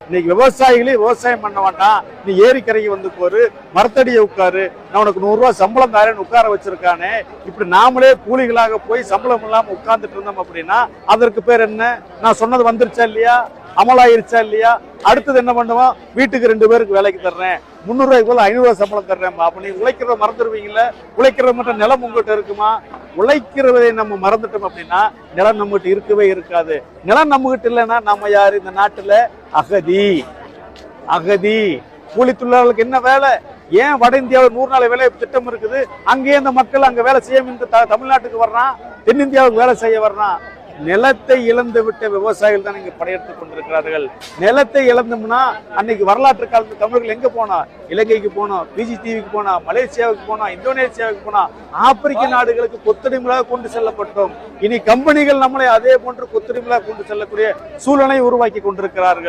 இன்னைக்கு விவசாயிகளே விவசாயம் பண்ண வேண்டாம், நீ ஏரிக்கரைக்கு வந்து போரு, மரத்தடியை உட்காரு, நான் உனக்கு 100 ரூபாய் சம்பளம் தாரேன்னு உட்கார வச்சிருக்கானே. இப்படி நாமளே கூலிகளாக போய் சம்பளம் இல்லாம உட்கார்ந்துட்டு இருந்தோம் அப்படின்னா அதற்கு பேர் என்ன? நான் சொன்னது வந்துருச்சா இல்லையா? அமலாயிருச்சா இல்லையா? அடுத்தது என்ன பண்ணுவோம்? வீட்டுக்கு 2 பேருக்கு வேலைக்கு தர்றேன், 300 ரூபாய்க்கு போல 500 ரூபாய் சம்பளம் தர்றேன். அப்ப நீ உழைக்கிறத மறந்துடுவீங்களா? உழைக்கிறது மட்டும் நிலம் உங்ககிட்ட இருக்குமா? உழைக்கிறதை நம்ம மறந்துட்டோம் அப்படின்னா நிலம் நம்மகிட்ட இருக்கவே இருக்காது. நிலம் நம்மகிட்ட இல்லைன்னா நம்ம யாரு? இந்த நாட்டுல அகதி. அகதி கூலி தொழிலாளர்களுக்கு என்ன வேலை? ஏன் வட இந்தியாவில் 100 நாள் வேலை திட்டம் இருக்குது, அங்கேயே இந்த மக்கள் அங்க வேலை செய்ய தமிழ்நாட்டுக்கு வர்றான், தென்னிந்தியாவுக்கு வேலை செய்ய வர்றான். நிலத்தை இழந்து விட்ட விவசாயிகள் தான் இங்க படையெடுத்துக் கொண்டிருக்கிறார்கள். நிலத்தை இழந்தோம்னா அன்னைக்கு வரலாற்று காலத்து தமிழர்கள் எங்க போனா? இலங்கைக்கு போனோம், பிஜி தீவுக்கு போனா, மலேசியாவுக்கு போனா, இந்தோனேசியாவுக்கு போனா, ஆப்பிரிக்க நாடுகளுக்கு கொத்தடிமைகளாக கொண்டு செல்லப்பட்டோம். இனி கம்பெனிகள் நம்மளை அதே போன்று கொத்தடிமைகளாக கொண்டு செல்லக்கூடிய சூழலை உருவாக்கி கொண்டிருக்கிறார்கள்.